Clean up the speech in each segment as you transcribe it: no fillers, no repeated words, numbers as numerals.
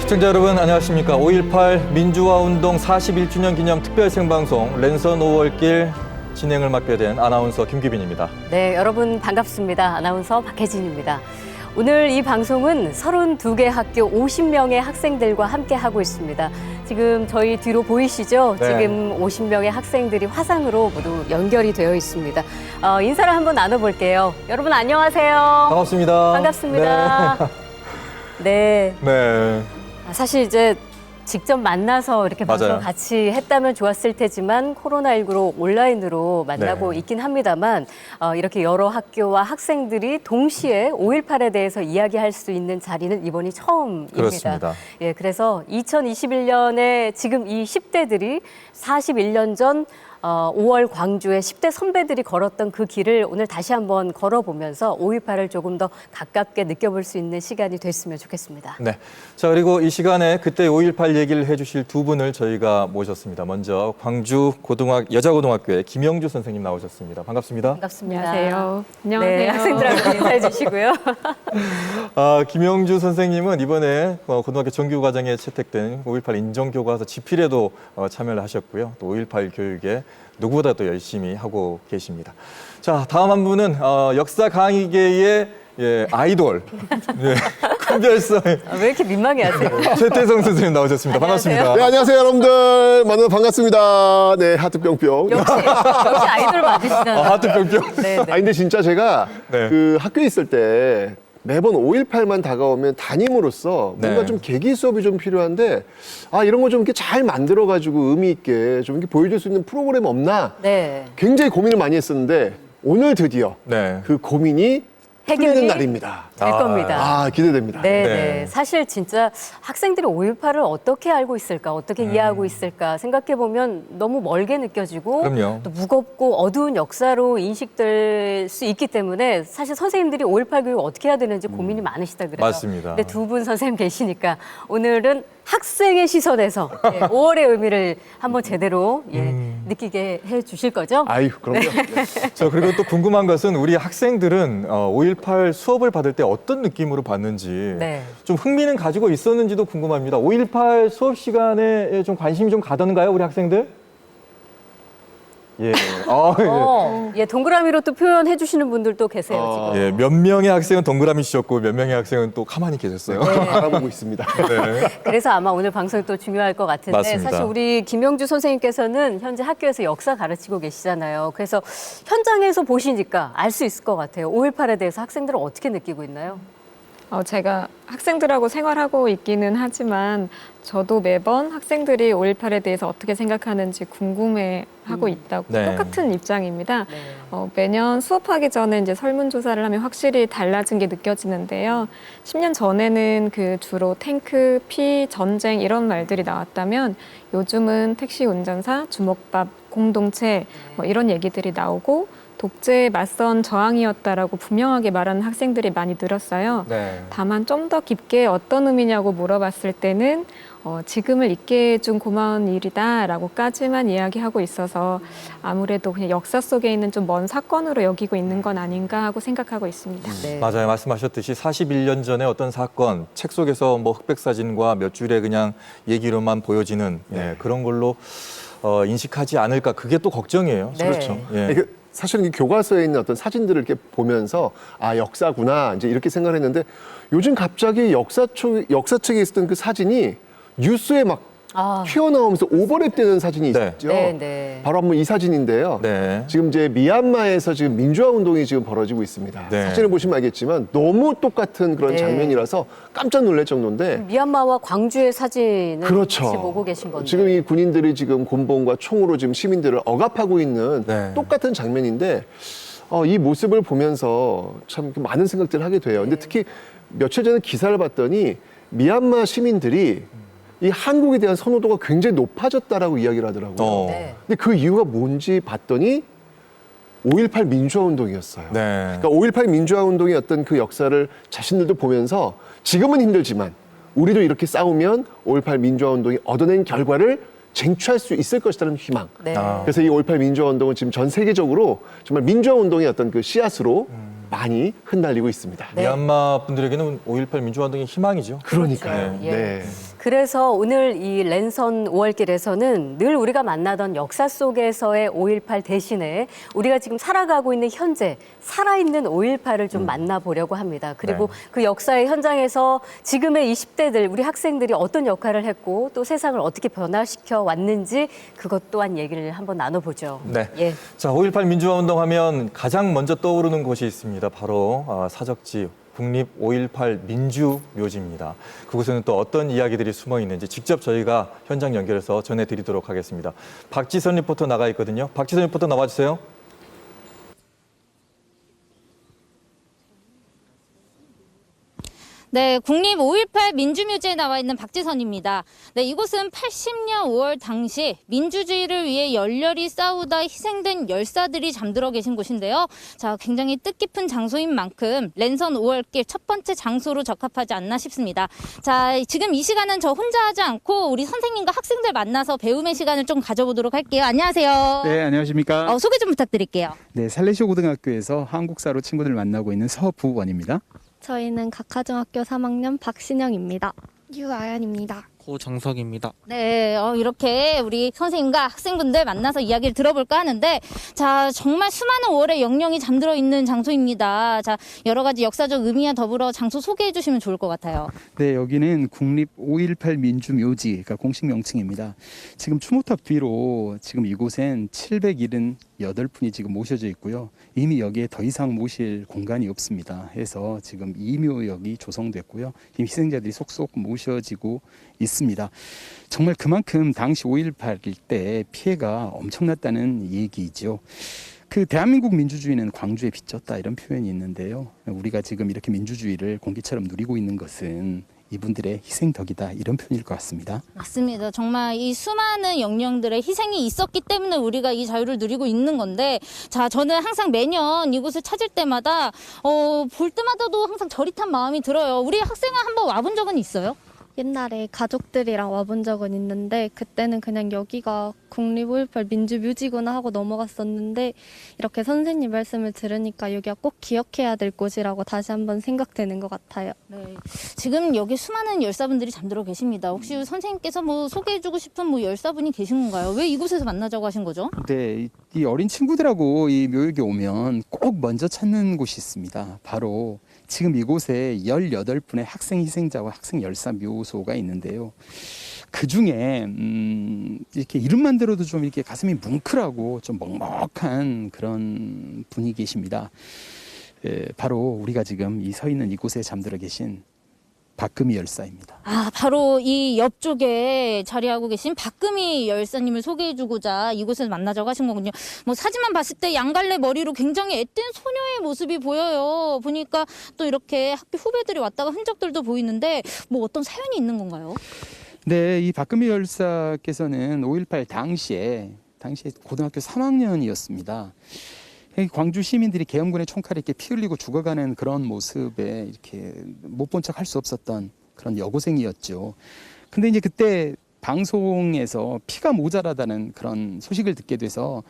시청자 여러분 안녕하십니까. 5.18 민주화운동 41주년 기념 특별 생방송 랜선 5월길 진행을 맡게 된 아나운서 김규빈입니다. 네, 여러분 반갑습니다. 아나운서 박혜진입니다. 오늘 이 방송은 32개 학교 50명의 학생들과 함께 하고 있습니다. 지금 저희 뒤로 보이시죠? 네. 지금 50명의 학생들이 화상으로 모두 연결이 되어 있습니다. 인사를 한번 나눠볼게요. 여러분 안녕하세요. 반갑습니다. 반갑습니다. 네. 네. 사실 이제 직접 만나서 이렇게 방송 맞아요. 같이 했다면 좋았을 테지만 코로나19로 온라인으로 만나고 네. 있긴 합니다만 이렇게 여러 학교와 학생들이 동시에 5.18에 대해서 이야기할 수 있는 자리는 이번이 처음입니다. 그렇습니다. 예, 그래서 2021년에 지금 이 10대들이 41년 전 5월 광주에 10대 선배들이 걸었던 그 길을 오늘 다시 한번 걸어보면서 5.18을 조금 더 가깝게 느껴볼 수 있는 시간이 됐으면 좋겠습니다. 네. 자, 그리고 이 시간에 그때 5.18 얘기를 해주실 두 분을 저희가 모셨습니다. 먼저 광주 여자고등학교의 김영주 선생님 나오셨습니다. 반갑습니다. 반갑습니다. 안녕하세요. 안녕하세요. 네, 학생들하고 인사해 주시고요. 김영주 선생님은 이번에 고등학교 정규과정에 채택된 5.18 인정교과서 집필에도 참여를 하셨고요. 또 5.18 교육에 누구보다 도 열심히 하고 계십니다. 자, 다음 한 분은 역사 강의계의 아이돌, 큰별성 왜 이렇게 민망해하세요? 최태성 선생님 나오셨습니다. 반갑습니다. 네, 안녕하세요, 여러분들. 만나서 반갑습니다. 네, 하트 뿅뿅. 역시 아이돌 맞으시잖아요. 하트 뿅뿅. 네, 네. 근데 진짜 제가 네. 그 학교에 있을 때 매번 5.18만 다가오면 담임으로서 뭔가 네. 좀 계기 수업이 좀 필요한데, 이런 거 좀 이렇게 잘 만들어가지고 의미 있게 좀 이렇게 보여줄 수 있는 프로그램 없나? 네. 굉장히 고민을 많이 했었는데, 오늘 드디어 네. 그 고민이 풀리는 해결이 날입니다. 될 겁니다. 기대됩니다. 네, 네. 네. 사실 진짜 학생들이 5.18을 어떻게 알고 있을까, 어떻게 이해하고 있을까 생각해보면 너무 멀게 느껴지고 그럼요. 또 무겁고 어두운 역사로 인식될 수 있기 때문에 사실 선생님들이 5.18 교육 어떻게 해야 되는지 고민이 많으시다 그래요. 맞습니다. 근데 두 분 선생님 계시니까 오늘은 학생의 시선에서 5월의 의미를 한번 제대로 느끼게 해 주실 거죠? 아유, 그럼요. 네. 자, 그리고 또 궁금한 것은 우리 학생들은 5.18 수업을 받을 때 어떤 느낌으로 받는지 네. 좀 흥미는 가지고 있었는지도 궁금합니다. 5.18 수업 시간에 좀 관심이 좀 가던가요, 우리 학생들? 예. 동그라미로 또 표현해 주시는 분들도 계세요, 지금. 예, 몇 명의 학생은 동그라미 주셨고 몇 명의 학생은 또 가만히 계셨어요. 알아보고 있습니다. 네. 그래서 아마 오늘 방송이 또 중요할 것 같은데 맞습니다. 사실 우리 김영주 선생님께서는 현재 학교에서 역사 가르치고 계시잖아요. 그래서 현장에서 보시니까 알 수 있을 것 같아요. 5.18에 대해서 학생들은 어떻게 느끼고 있나요? 제가 학생들하고 생활하고 있기는 하지만 저도 매번 학생들이 5.18에 대해서 어떻게 생각하는지 궁금해하고 있다고 네. 똑같은 입장입니다. 네. 매년 수업하기 전에 이제 설문조사를 하면 확실히 달라진 게 느껴지는데요. 10년 전에는 그 주로 탱크, 피, 전쟁 이런 말들이 나왔다면 요즘은 택시 운전사, 주먹밥, 공동체 뭐 이런 얘기들이 나오고 독재에 맞선 저항이었다라고 분명하게 말하는 학생들이 많이 늘었어요. 네. 다만 좀 더 깊게 어떤 의미냐고 물어봤을 때는 지금을 잊게 해준 고마운 일이다라고까지만 이야기하고 있어서 아무래도 그냥 역사 속에 있는 좀 먼 사건으로 여기고 있는 건 아닌가 하고 생각하고 있습니다. 네. 맞아요. 말씀하셨듯이 41년 전에 어떤 사건, 책 속에서 뭐 흑백 사진과 몇 줄의 그냥 얘기로만 보여지는 그런 걸로 인식하지 않을까. 그게 또 걱정이에요. 네. 그렇죠. 예. 이게 사실은 이 교과서에 있는 어떤 사진들을 이렇게 보면서 역사구나 이제 이렇게 생각을 했는데 요즘 갑자기 역사책에 있었던 그 사진이 뉴스에 막 튀어나오면서 오버랩되는 사진이 네. 있었죠. 네, 네. 바로 한번 이 사진인데요. 네. 지금 이제 미얀마에서 지금 민주화 운동이 지금 벌어지고 있습니다. 네. 사진을 보시면 알겠지만 너무 똑같은 그런 네. 장면이라서 깜짝 놀랄 정도인데 미얀마와 광주의 사진을 그렇죠. 같이 보고 계신 건데. 지금 이 군인들이 지금 곤봉과 총으로 지금 시민들을 억압하고 있는 네. 똑같은 장면인데 이 모습을 보면서 참 많은 생각들을 하게 돼요. 근데 특히 며칠 전에 기사를 봤더니 미얀마 시민들이 이 한국에 대한 선호도가 굉장히 높아졌다라고 이야기를 하더라고요. 네. 근데 그 이유가 뭔지 봤더니 5.18 민주화 운동이었어요. 네. 그러니까 5.18 민주화 운동의 어떤 그 역사를 자신들도 보면서 지금은 힘들지만 우리도 이렇게 싸우면 5.18 민주화 운동이 얻어낸 결과를 쟁취할 수 있을 것이라는 희망. 네. 그래서 이 5.18 민주화 운동은 지금 전 세계적으로 정말 민주화 운동의 어떤 그 씨앗으로 많이 흩날리고 있습니다. 네. 미얀마 분들에게는 5.18 민주화 운동의 희망이죠. 그러니까요. 예. 네. 그래서 오늘 이 랜선 5월길에서는 늘 우리가 만나던 역사 속에서의 5.18 대신에 우리가 지금 살아가고 있는 현재 살아있는 5.18을 좀 만나보려고 합니다. 그리고 네. 그 역사의 현장에서 지금의 20대들, 우리 학생들이 어떤 역할을 했고 또 세상을 어떻게 변화시켜 왔는지 그것 또한 얘기를 한번 나눠보죠. 네. 예. 자, 5.18 민주화운동 하면 가장 먼저 떠오르는 곳이 있습니다. 바로 사적지 국립 5.18 민주묘지입니다. 그곳에는 또 어떤 이야기들이 숨어 있는지 직접 저희가 현장 연결해서 전해드리도록 하겠습니다. 박지선 리포터 나가 있거든요. 박지선 리포터 나와주세요. 네, 국립 5.18 민주묘지에 나와 있는 박지선입니다. 네, 이곳은 80년 5월 당시 민주주의를 위해 열렬히 싸우다 희생된 열사들이 잠들어 계신 곳인데요. 자, 굉장히 뜻깊은 장소인 만큼 랜선 5월길 첫 번째 장소로 적합하지 않나 싶습니다. 자, 지금 이 시간은 저 혼자 하지 않고 우리 선생님과 학생들 만나서 배움의 시간을 좀 가져보도록 할게요. 안녕하세요. 네, 안녕하십니까. 소개 좀 부탁드릴게요. 네, 살레시오 고등학교에서 한국사로 친구들을 만나고 있는 서부원입니다. 저희는 각하중학교 3학년 박신영입니다. 유아연입니다. 고정석입니다. 네, 이렇게 우리 선생님과 학생분들 만나서 이야기를 들어볼까 하는데, 자, 정말 수많은 5월의 영령이 잠들어 있는 장소입니다. 자, 여러 가지 역사적 의미와 더불어 장소 소개해 주시면 좋을 것 같아요. 네, 여기는 국립 5.18 민주묘지가 공식 명칭입니다. 지금 추모탑 뒤로 지금 이곳엔 778분이 지금 모셔져 있고요. 이미 여기에 더 이상 모실 공간이 없습니다. 해서 지금 이묘역이 조성됐고요. 지금 희생자들이 속속 모셔지고 있습니다. 정말 그만큼 당시 5.18일 때 피해가 엄청났다는 얘기죠. 그 대한민국 민주주의는 광주에 비쳤다 이런 표현이 있는데요. 우리가 지금 이렇게 민주주의를 공기처럼 누리고 있는 것은 이분들의 희생덕이다 이런 표현일 것 같습니다. 맞습니다. 정말 이 수많은 영령들의 희생이 있었기 때문에 우리가 이 자유를 누리고 있는 건데, 자, 저는 항상 매년 이곳을 찾을 때마다 볼 때마다도 항상 저릿한 마음이 들어요. 우리 학생은 한번 와본 적은 있어요? 옛날에 가족들이랑 와본 적은 있는데 그때는 그냥 여기가 국립 5.18 민주묘지구나 하고 넘어갔었는데 이렇게 선생님 말씀을 들으니까 여기가 꼭 기억해야 될 곳이라고 다시 한번 생각되는 것 같아요. 네. 지금 여기 수많은 열사분들이 잠들어 계십니다. 혹시 선생님께서 뭐 소개해주고 싶은 뭐 열사분이 계신 건가요? 왜 이곳에서 만나자고 하신 거죠? 네, 이 어린 친구들하고 이 묘역에 오면 꼭 먼저 찾는 곳이 있습니다. 바로 지금 이곳에 18분의 학생 희생자와 학생 열사 묘소가 있는데요. 그 중에 이렇게 이름만 들어도 좀 이렇게 가슴이 뭉클하고 좀 먹먹한 그런 분이 계십니다. 바로 우리가 지금 이 서 있는 이곳에 잠들어 계신 박금희 열사입니다. 아, 바로 이 옆쪽에 자리하고 계신 박금희 열사님을 소개해주고자 이곳에서 만나자고 하신 거군요. 뭐 사진만 봤을 때 양갈래 머리로 굉장히 앳된 소녀의 모습이 보여요. 보니까 또 이렇게 학교 후배들이 왔다가 흔적들도 보이는데 뭐 어떤 사연이 있는 건가요? 네, 이 박금희 열사께서는 5.18 당시에 고등학교 3학년이었습니다. 광주 시민들이 계엄군의 총칼에 이렇게 피 흘리고 죽어가는 그런 모습에 이렇게 못 본 척 할 수 없었던 그런 여고생이었죠. 근데 이제 그때 방송에서 피가 모자라다는 그런 소식을 듣게 돼서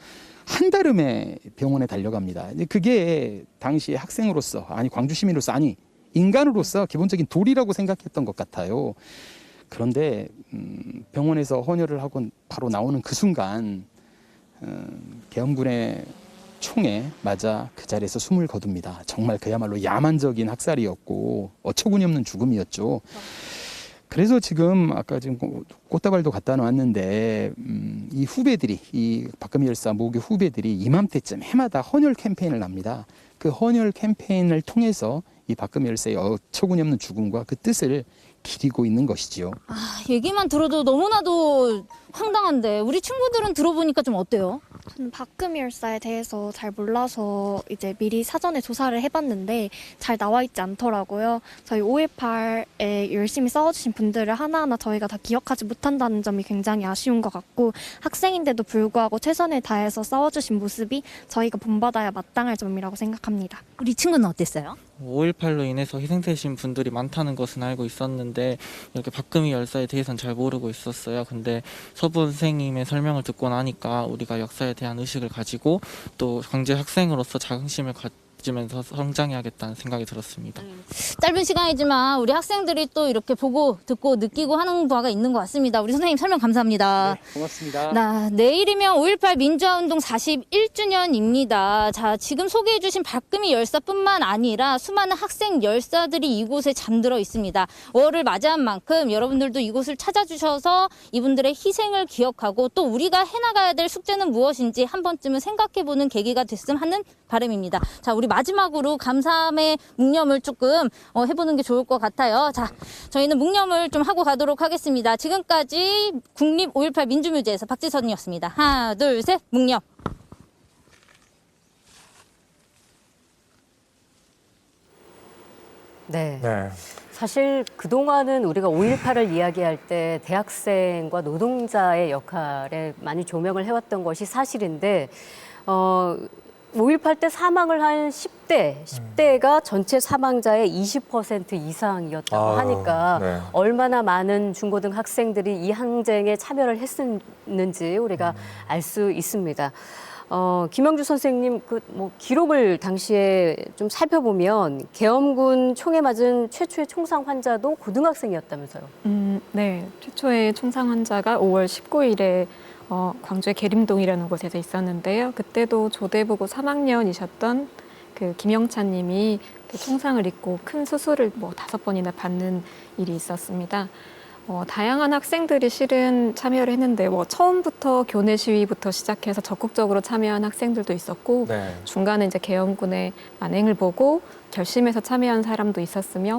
한달음에 병원에 달려갑니다. 그게 당시 학생으로서, 아니 광주 시민으로서, 아니 인간으로서 기본적인 도리라고 생각했던 것 같아요. 그런데 병원에서 헌혈을 하고 바로 나오는 그 순간 계엄군의 총에 맞아 그 자리에서 숨을 거둡니다. 정말 그야말로 야만적인 학살이었고 어처구니 없는 죽음이었죠. 그래서 지금 아까 지금 꽃다발도 갖다 놨는데 이 후배들이, 이 박금희 열사 모교 후배들이 이맘때쯤 해마다 헌혈 캠페인을 합니다. 그 헌혈 캠페인을 통해서 이 박금희 열사의 어처구니 없는 죽음과 그 뜻을 기리고 있는 것이지요. 아, 얘기만 들어도 너무나도 황당한데 우리 친구들은 들어보니까 좀 어때요? 저는 박금희 열사에 대해서 잘 몰라서 이제 미리 사전에 조사를 해봤는데 잘 나와 있지 않더라고요. 저희 5.18에 열심히 싸워주신 분들을 하나하나 저희가 다 기억하지 못한다는 점이 굉장히 아쉬운 것 같고, 학생인데도 불구하고 최선을 다해서 싸워주신 모습이 저희가 본받아야 마땅할 점이라고 생각합니다. 우리 친구는 어땠어요? 5.18로 인해서 희생되신 분들이 많다는 것은 알고 있었는데 이렇게 박금희 열사에 대해서는 잘 모르고 있었어요. 근데 서부 선생님의 설명을 듣고 나니까 우리가 역사에 대한 의식을 가지고 또 강제 학생으로서 자긍심을 멋지면서 성장해야겠다는 생각이 들었습니다. 짧은 시간이지만 우리 학생들이 또 이렇게 보고 듣고 느끼고 하는 바가 있는 것 같습니다. 우리 선생님 설명 감사합니다. 고맙습니다. 내일이면 5.18 민주화운동 41주년입니다. 자, 지금 소개해주신 박금희 열사뿐만 아니라 수많은 학생 열사들이 이곳에 잠들어 있습니다. 5월을 맞이한 만큼 여러분들도 이곳을 찾아주셔서 이분들의 희생을 기억하고 또 우리가 해나가야 될 숙제는 무엇인지 한 번쯤은 생각해보는 계기가 됐으면 하는 바람입니다. 자, 우리 마지막으로 감사함의 묵념을 조금 해보는 게 좋을 것 같아요. 자, 저희는 묵념을 좀 하고 가도록 하겠습니다. 지금까지 국립 5.18 민주묘지에서 박지선이었습니다. 하나, 둘, 셋, 묵념. 네. 네. 사실 그동안은 우리가 5.18을 이야기할 때 대학생과 노동자의 역할에 많이 조명을 해왔던 것이 사실인데 5.18 때 사망을 한 10대가 전체 사망자의 20% 이상이었다고 하니까 네. 얼마나 많은 중고등 학생들이 이 항쟁에 참여를 했었는지 우리가 알 수 있습니다. 김영주 선생님 기록을 당시에 좀 살펴보면 계엄군 총에 맞은 최초의 총상 환자도 고등학생이었다면서요? 네, 최초의 총상 환자가 5월 19일에 광주의 계림동이라는 곳에서 있었는데요. 그때도 조대부고 3학년이셨던 그 김영찬 님이 그 총상을 입고 큰 수술을 5번이나 받는 일이 있었습니다. 다양한 학생들이 실은 참여를 했는데 처음부터 교내 시위부터 시작해서 적극적으로 참여한 학생들도 있었고 네. 중간에 이제 계엄군의 만행을 보고 결심해서 참여한 사람도 있었으며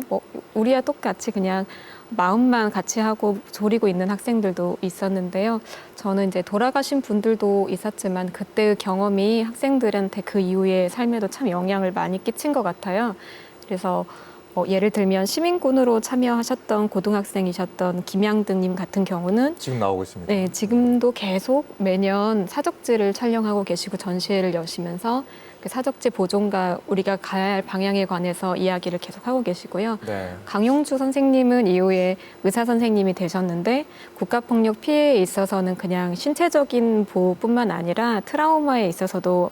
우리와 똑같이 그냥 마음만 같이 하고 조리고 있는 학생들도 있었는데요. 저는 이제 돌아가신 분들도 있었지만 그때의 경험이 학생들한테 그 이후의 삶에도 참 영향을 많이 끼친 것 같아요. 그래서 예를 들면 시민군으로 참여하셨던 고등학생이셨던 김양등님 같은 경우는 지금 나오고 있습니다. 네, 지금도 계속 매년 사적지를 촬영하고 계시고 전시회를 여시면서 그 사적지 보존과 우리가 가야 할 방향에 관해서 이야기를 계속 하고 계시고요. 네. 강용주 선생님은 이후에 의사 선생님이 되셨는데 국가폭력 피해에 있어서는 그냥 신체적인 보호뿐만 아니라 트라우마에 있어서도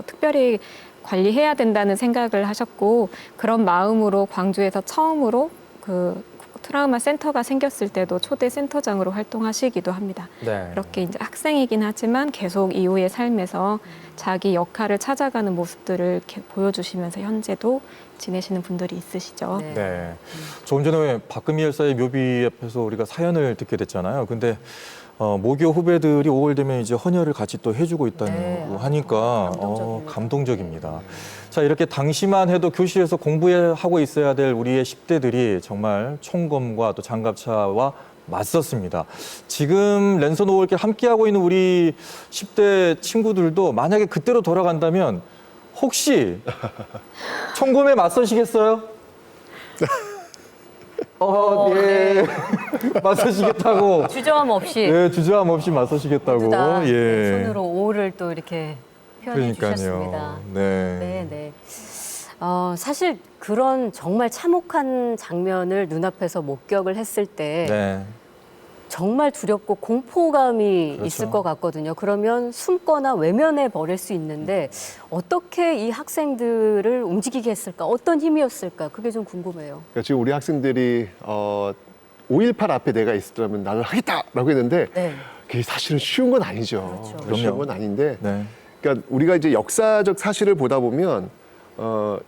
특별히 관리해야 된다는 생각을 하셨고 그런 마음으로 광주에서 처음으로 그 트라우마 센터가 생겼을 때도 초대 센터장으로 활동하시기도 합니다. 네. 그렇게 이제 학생이긴 하지만 계속 이후의 삶에서 자기 역할을 찾아가는 모습들을 이렇게 보여주시면서 현재도 지내시는 분들이 있으시죠. 네. 네. 조금 전에 박금희 열사의 묘비 앞에서 우리가 사연을 듣게 됐잖아요. 근데 모교 후배들이 5월 되면 이제 헌혈을 같이 또 해주고 있다고 네. 하니까 감동적입니다. 감동적입니다. 자, 이렇게 당시만 해도 교실에서 공부하고 있어야 될 우리의 10대들이 정말 총검과 또 장갑차와 맞섰습니다. 지금 랜선 5월길 함께하고 있는 우리 10대 친구들도 만약에 그때로 돌아간다면 혹시 총검에 맞서시겠어요? 예. 맞서시겠다고. 주저함 없이 예, 주저함 없이 맞서시겠다고. 모두 다 예. 손으로 5를 또 이렇게 표현해 주셨습니다. 네. 네, 네. 사실 그런 정말 참혹한 장면을 눈앞에서 목격을 했을 때 네. 정말 두렵고 공포감이 그렇죠. 있을 것 같거든요. 그러면 숨거나 외면해 버릴 수 있는데 어떻게 이 학생들을 움직이게 했을까? 어떤 힘이었을까? 그게 좀 궁금해요. 그러니까 지금 우리 학생들이 5.18 앞에 내가 있었다면 나는 하겠다라고 했는데 네. 그게 사실은 쉬운 건 아니죠. 그렇죠. 쉬운 건 아닌데 네. 그러니까 우리가 이제 역사적 사실을 보다 보면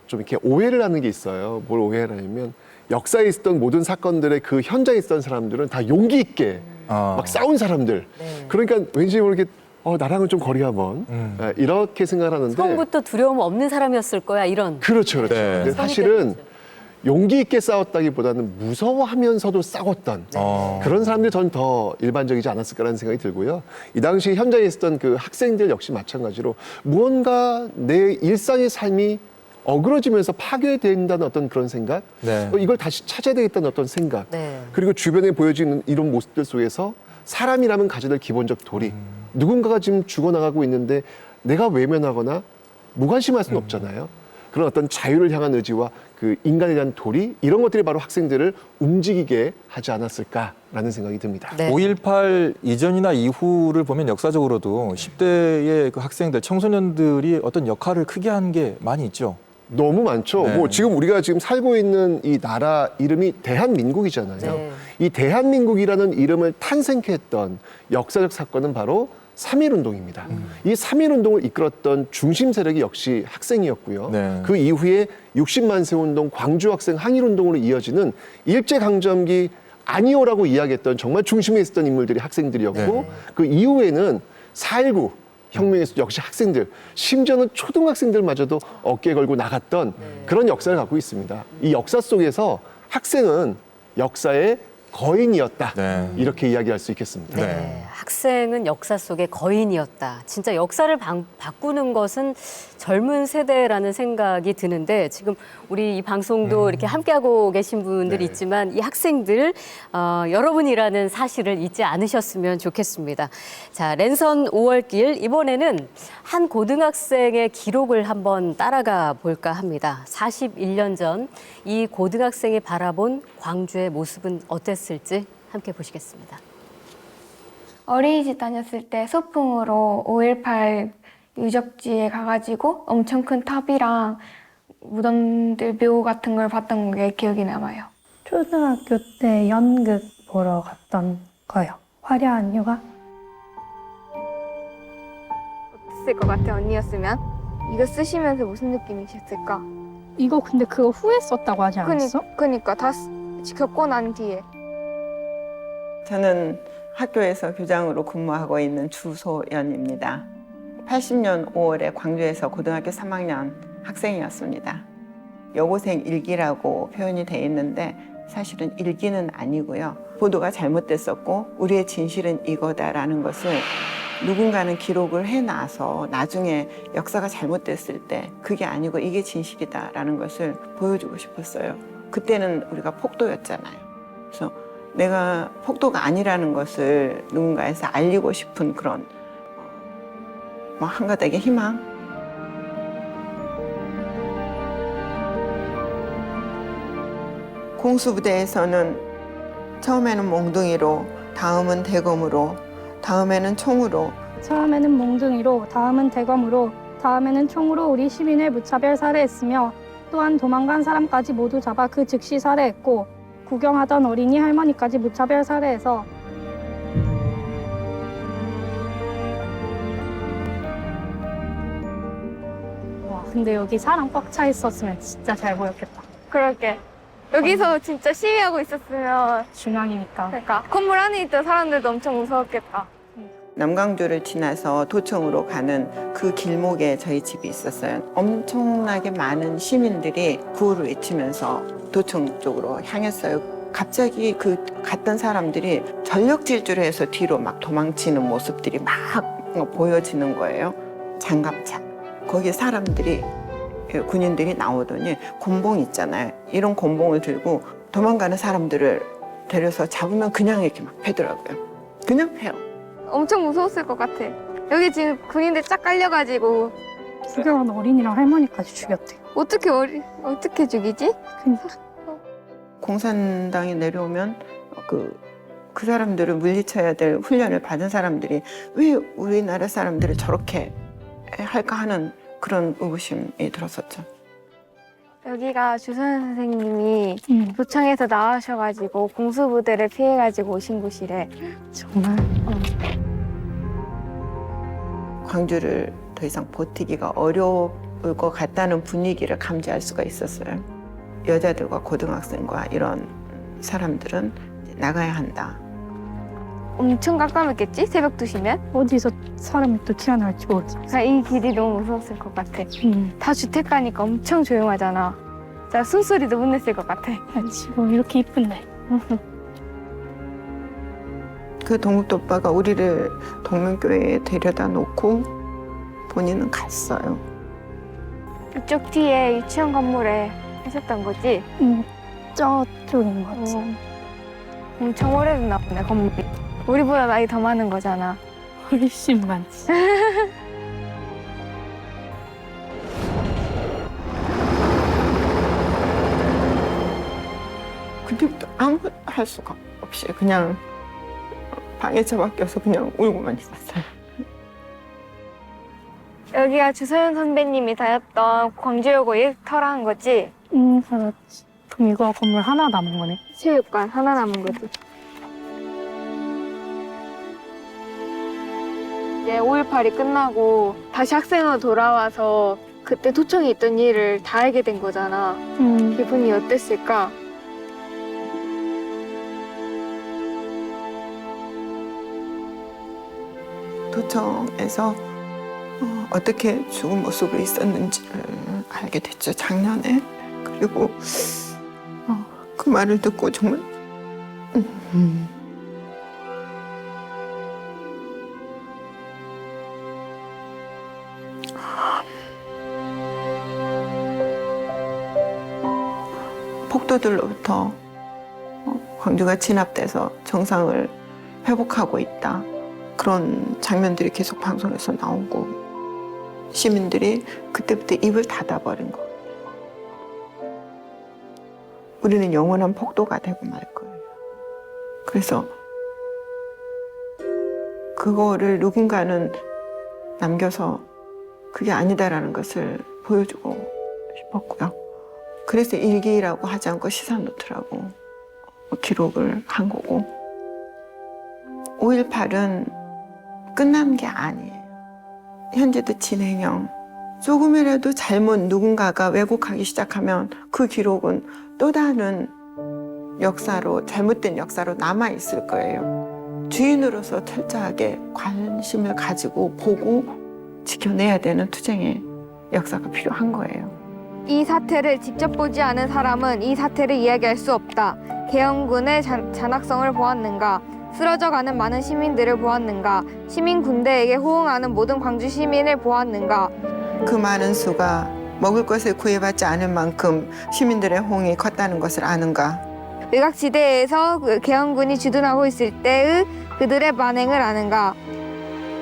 좀 이렇게 오해를 하는 게 있어요. 뭘 오해를 하냐면 역사에 있었던 모든 사건들의 그 현장에 있었던 사람들은 다 용기 있게 막 싸운 사람들. 네. 그러니까 왠지 모르게 나랑은 좀 거리가 먼 이렇게 생각하는데 처음부터 두려움 없는 사람이었을 거야 이런. 그렇죠. 네. 근데 사실은 용기 있게 싸웠다기보다는 무서워하면서도 싸웠던 그런 사람들이 전 더 일반적이지 않았을까라는 생각이 들고요. 이 당시 현장에 있었던 그 학생들 역시 마찬가지로 무언가 내 일상의 삶이 어그러지면서 파괴된다는 어떤 그런 생각, 네. 이걸 다시 찾아야 되겠다는 어떤 생각, 네. 그리고 주변에 보여지는 이런 모습들 속에서 사람이라면 가져야 될 기본적 도리, 누군가가 지금 죽어나가고 있는데 내가 외면하거나 무관심할 수는 없잖아요. 그런 어떤 자유를 향한 의지와 그 인간에 대한 도리, 이런 것들이 바로 학생들을 움직이게 하지 않았을까라는 생각이 듭니다. 네. 5.18 이전이나 이후를 보면 역사적으로도 10대의 그 학생들, 청소년들이 어떤 역할을 크게 한 게 많이 있죠. 너무 많죠. 네. 뭐 지금 우리가 지금 살고 있는 이 나라 이름이 대한민국이잖아요. 네. 이 대한민국이라는 이름을 탄생케 했던 역사적 사건은 바로 3.1운동입니다. 이 3.1운동을 이끌었던 중심 세력이 역시 학생이었고요. 네. 그 이후에 60만 세 운동, 광주 학생 항일운동으로 이어지는 일제강점기 아니오라고 이야기했던 정말 중심에 있었던 인물들이 학생들이었고 네. 그 이후에는 4.19 혁명에서 역시 학생들, 심지어는 초등학생들마저도 어깨에 걸고 나갔던 그런 역사를 갖고 있습니다. 이 역사 속에서 학생은 역사의 거인이었다. 네. 이렇게 이야기할 수 있겠습니다. 네. 학생은 역사 속의 거인이었다. 진짜 역사를 바꾸는 것은 젊은 세대라는 생각이 드는데 지금 우리 이 방송도 이렇게 함께하고 계신 분들이 네. 있지만 이 학생들 여러분이라는 사실을 잊지 않으셨으면 좋겠습니다. 자, 랜선 5월길 이번에는 한 고등학생의 기록을 한번 따라가 볼까 합니다. 41년 전 이 고등학생이 바라본 광주의 모습은 어땠을지 함께 보시겠습니다. 어린이집 다녔을 때 소풍으로 5.18 유적지에 가가지고 엄청 큰 탑이랑 무덤들 묘 같은 걸 봤던 게 기억이 남아요. 초등학교 때 연극 보러 갔던 거요. 화려한 휴가? 어땠을 것 같아, 언니였으면? 이거 쓰시면서 무슨 느낌이셨을까? 이거 근데 그거 후에 썼다고 하지 않았어? 그니까 다 겪고 난 뒤에. 저는 학교에서 교장으로 근무하고 있는 주소연입니다. 80년 5월에 광주에서 고등학교 3학년 학생이었습니다. 여고생 일기라고 표현이 돼 있는데 사실은 일기는 아니고요. 보도가 잘못됐었고 우리의 진실은 이거다라는 것을 누군가는 기록을 해놔서 나중에 역사가 잘못됐을 때 그게 아니고 이게 진실이다라는 것을 보여주고 싶었어요. 그때는 우리가 폭도였잖아요. 그래서 내가 폭도가 아니라는 것을 누군가에서 알리고 싶은 그런 한 가닥의 희망? 공수부대에서는 처음에는 몽둥이로, 다음은 대검으로, 다음에는 총으로. 처음에는 몽둥이로, 다음은 대검으로, 다음에는 총으로 우리 시민을 무차별 살해했으며 또한 도망간 사람까지 모두 잡아 그 즉시 살해했고 구경하던 어린이 할머니까지 무차별 살해해서 와, 근데 여기 사람 꽉 차 있었으면 진짜 잘 보였겠다. 그럴게. 여기서 진짜 시위하고 있었으면 중앙이니까. 그러니까 건물 안에 있던 사람들도 엄청 무서웠겠다. 남광주를 지나서 도청으로 가는 그 길목에 저희 집이 있었어요. 엄청나게 많은 시민들이 구호를 외치면서 도청 쪽으로 향했어요. 갑자기 그 갔던 사람들이 전력 질주를 해서 뒤로 막 도망치는 모습들이 막 보여지는 거예요. 장갑차. 거기에 사람들이 군인들이 나오더니 곤봉 있잖아요. 이런 곤봉을 들고 도망가는 사람들을 데려서 잡으면 그냥 이렇게 막 패더라고요. 그냥 패요. 엄청 무서웠을 것 같아. 여기 지금 군인들 쫙 깔려가지고 구경한 어린이랑 할머니까지 죽였대. 어떻게 죽이지? 그러니까. 공산당이 내려오면 그 사람들을 물리쳐야 될 훈련을 받은 사람들이 왜 우리나라 사람들을 저렇게 할까 하는 그런 의구심이 들었었죠. 여기가 주선 선생님이 도청에서 나오셔가지고 공수부대를 피해가지고 오신 곳이래. 정말. 광주를 더 이상 버티기가 어려울 것 같다는 분위기를 감지할 수가 있었어요. 여자들과 고등학생과 이런 사람들은 이제 나가야 한다. 엄청 깜깜했겠지? 새벽 2시면? 어디서 사람이 또 튀어나올지 모르지. 그러니까 이 길이 너무 무서웠을 것 같아. 다 주택가니까 엄청 조용하잖아. 자, 숨소리도 못 냈을 것 같아. 지금 이렇게 이쁜데. 그 동욱도 오빠가 우리를 동명교회에 데려다 놓고 본인은 갔어요. 이쪽 뒤에 유치원 건물에 하셨던 거지? 저쪽인 것 같지. 엄청 오래됐나 보네, 건물이. 우리보다 나이 더 많은 거잖아. 훨씬 많지. 그때부터 아무것도 할 수가 없이 그냥 방에 처박혀서 그냥 울고만 있었어요. 여기가 주소연 선배님이 다녔던 광주여고 일터라는 거지? 그렇지. 그럼 이거 건물 하나 남은 거네. 체육관 하나 남은 거지. 이제 5.18이 끝나고 다시 학생으로 돌아와서 그때 도청에 있던 일을 다 알게 된 거잖아. 기분이 어땠을까? 도청에서 어떻게 죽은 모습으로 있었는지를 알게 됐죠, 작년에. 그리고 그 말을 듣고 정말 폭도들로부터 광주가 진압돼서 정상을 회복하고 있다. 그런 장면들이 계속 방송에서 나오고 시민들이 그때부터 입을 닫아버린 거. 우리는 영원한 폭도가 되고 말 거예요. 그래서 그거를 누군가는 남겨서 그게 아니다라는 것을 보여주고 싶었고요. 그래서 일기라고 하지 않고 시사노트라고 기록을 한 거고 5.18은 끝난 게 아니에요. 현재도 진행형. 조금이라도 잘못 누군가가 왜곡하기 시작하면 그 기록은 또 다른 역사로, 잘못된 역사로 남아있을 거예요. 주인으로서 철저하게 관심을 가지고 보고 지켜내야 되는 투쟁의 역사가 필요한 거예요. 이 사태를 직접 보지 않은 사람은 이 사태를 이야기할 수 없다. 계엄군의 잔악성을 보았는가? 쓰러져가는 많은 시민들을 보았는가? 시민 군대에게 호응하는 모든 광주 시민을 보았는가? 그 많은 수가 먹을 것을 구애받지 않을 만큼 시민들의 호응이 컸다는 것을 아는가? 외곽지대에서 그 계엄군이 주둔하고 있을 때의 그들의 반응을 아는가?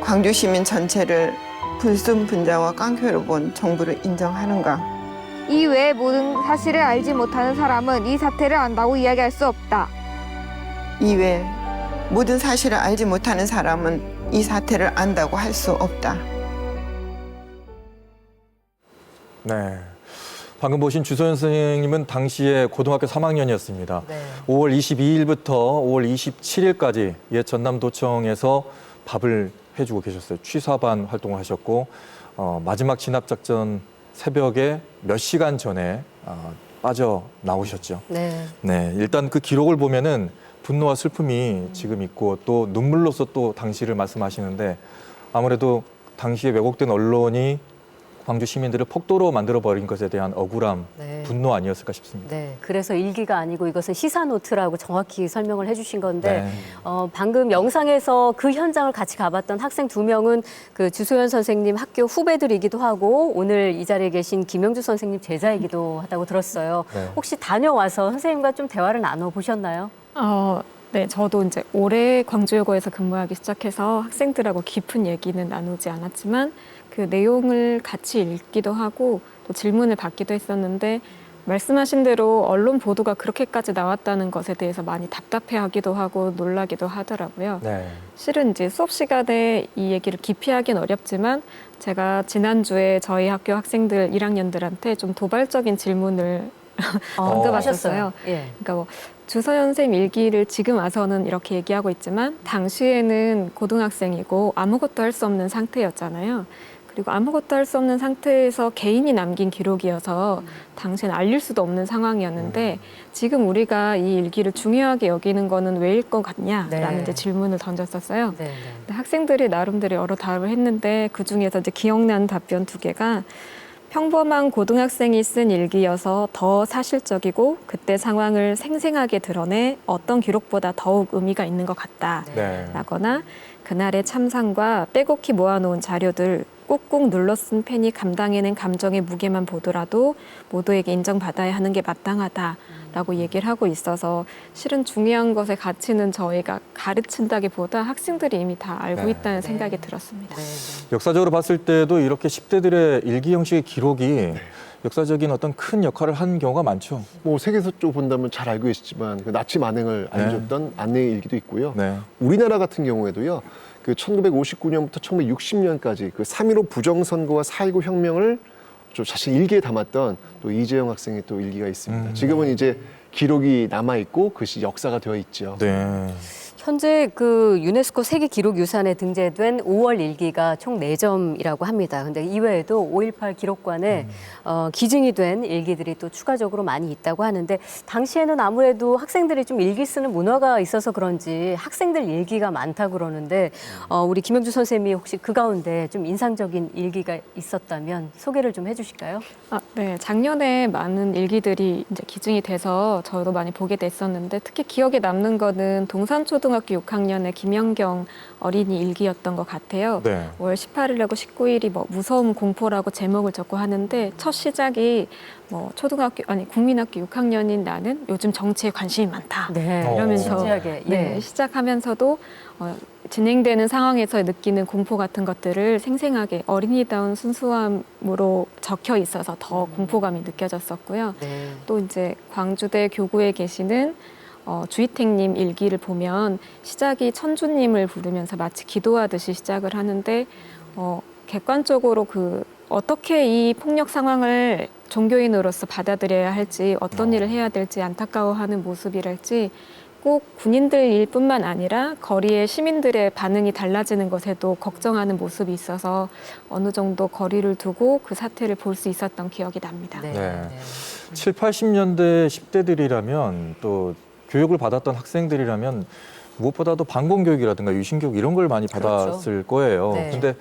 광주 시민 전체를 불순분자와 깡패로 본 정부를 인정하는가? 이 외의 모든 사실을 알지 못하는 사람은 이 사태를 안다고 이야기할 수 없다. 이외 모든 사실을 알지 못하는 사람은 이 사태를 안다고 할 수 없다. 네. 방금 보신 주소연 선생님은 당시에 고등학교 3학년이었습니다. 네. 5월 22일부터 5월 27일까지 옛 전남도청에서 밥을 해주고 계셨어요. 취사반 활동을 하셨고 마지막 진압작전 새벽에 몇 시간 전에 빠져나오셨죠. 네. 네, 일단 그 기록을 보면은 분노와 슬픔이 지금 있고 또 눈물로서 또 당시를 말씀하시는데 아무래도 당시에 왜곡된 언론이 광주 시민들을 폭도로 만들어버린 것에 대한 억울함, 네. 분노 아니었을까 싶습니다. 네, 그래서 일기가 아니고 이것은 시사노트라고 정확히 설명을 해주신 건데 네. 방금 영상에서 그 현장을 같이 가봤던 학생 2명은 그 주소연 선생님 학교 후배들이기도 하고 오늘 이 자리에 계신 김영주 선생님 제자이기도 하다고 들었어요. 네. 혹시 다녀와서 선생님과 좀 대화를 나눠보셨나요? 네, 저도 이제 올해 광주여고에서 근무하기 시작해서 학생들하고 깊은 얘기는 나누지 않았지만 그 내용을 같이 읽기도 하고 또 질문을 받기도 했었는데 말씀하신 대로 언론 보도가 그렇게까지 나왔다는 것에 대해서 많이 답답해하기도 하고 놀라기도 하더라고요. 네. 실은 이제 수업 시간에 이 얘기를 깊이 하긴 어렵지만 제가 지난주에 저희 학교 학생들 1학년들한테 좀 도발적인 질문을 언급하셨어요. 예. 그러니까 뭐 주소연 선생님 일기를 지금 와서는 이렇게 얘기하고 있지만 당시에는 고등학생이고 아무것도 할 수 없는 상태였잖아요. 그리고 아무것도 할 수 없는 상태에서 개인이 남긴 기록이어서 당시엔 알릴 수도 없는 상황이었는데 지금 우리가 이 일기를 중요하게 여기는 거는 왜일 것 같냐라는 네. 이제 질문을 던졌었어요. 네, 네. 근데 학생들이 나름대로 여러 답을 했는데 그 중에서 이제 기억나는 답변 2개가 평범한 고등학생이 쓴 일기여서 더 사실적이고 그때 상황을 생생하게 드러내 어떤 기록보다 더욱 의미가 있는 것 같다라거나 그날의 참상과 빼곡히 모아놓은 자료들 꾹꾹 눌러 쓴 펜이 감당해낸 감정의 무게만 보더라도 모두에게 인정받아야 하는 게 마땅하다라고 얘기를 하고 있어서 실은 중요한 것의 가치는 저희가 가르친다기보다 학생들이 이미 다 알고 네. 있다는 생각이 들었습니다. 네, 네. 역사적으로 봤을 때도 이렇게 10대들의 일기 형식의 기록이 역사적인 어떤 큰 역할을 한 경우가 많죠. 뭐 세계에서 쪽 본다면 잘 알고 계시지만 그 나치 만행을 알려줬던 안내 일기도 있고요. 네. 우리나라 같은 경우에도요. 그 1959년부터 1960년까지 그 3.15 부정선거와 4.19 혁명을 좀 자신 일기에 담았던 또 이재영 학생의 또 일기가 있습니다. 지금은 이제 기록이 남아 있고 그것이 역사가 되어 있죠. 네. 현재 그 유네스코 세계기록유산에 등재된 5월 일기가 총 4점이라고 합니다. 근데 이외에도 5.18 기록관에 기증이 된 일기들이 또 추가적으로 많이 있다고 하는데 당시에는 아무래도 학생들이 좀 일기 쓰는 문화가 있어서 그런지 학생들 일기가 많다고 그러는데 우리 김영주 선생님이 혹시 그 가운데 좀 인상적인 일기가 있었다면 소개를 좀 해주실까요? 네. 작년에 많은 일기들이 이제 기증이 돼서 저도 많이 보게 됐었는데 특히 기억에 남는 거는 동산초등학교 6학년의 김연경 어린이 일기였던 것 같아요. 네. 5월 18일하고 19일이 뭐 무서움 공포라고 제목을 적고 하는데 첫 시작이 뭐 국민학교 6학년인 나는 요즘 정치에 관심이 많다. 네. 이러면서 진지하게. 네, 시작하면서도 진행되는 상황에서 느끼는 공포 같은 것들을 생생하게 어린이다운 순수함으로 적혀 있어서 더 공포감이 느껴졌었고요. 네. 또 이제 광주대 교구에 계시는 주희택님 일기를 보면 시작이 천주님을 부르면서 마치 기도하듯이 시작을 하는데 객관적으로 어떻게 이 폭력 상황을 종교인으로서 받아들여야 할지 어떤 일을 해야 될지 안타까워하는 모습이랄지 꼭 군인들 뿐만 아니라 거리의 시민들의 반응이 달라지는 것에도 걱정하는 모습이 있어서 어느 정도 거리를 두고 그 사태를 볼 수 있었던 기억이 납니다. 네. 네. 7, 80년대 10대들이라면 또 교육을 받았던 학생들이라면 무엇보다도 반공교육이라든가 유신교육 이런 걸 많이 받았을 거예요. 네. 근데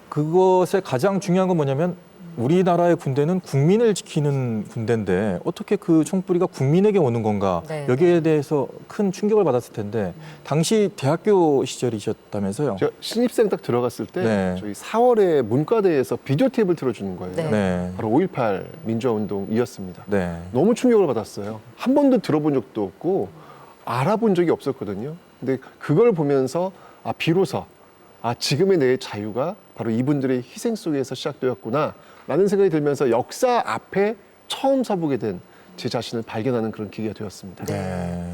그것의 가장 중요한 건 뭐냐면 우리나라의 군대는 국민을 지키는 군대인데 어떻게 그 총뿌리가 국민에게 오는 건가 네. 여기에 대해서 큰 충격을 받았을 텐데 당시 대학교 시절이셨다면서요? 제가 신입생 딱 들어갔을 때 네. 저희 4월에 문과대에서 비디오 테이프를 틀어주는 거예요. 네. 네. 바로 5.18 민주화운동이었습니다. 네. 너무 충격을 받았어요. 한 번도 들어본 적도 없고 알아본 적이 없었거든요. 근데 그걸 보면서 비로소 지금의 내 자유가 바로 이분들의 희생 속에서 시작되었구나 라는 생각이 들면서 역사 앞에 처음 서보게 된 제 자신을 발견하는 그런 계기가 되었습니다. 네.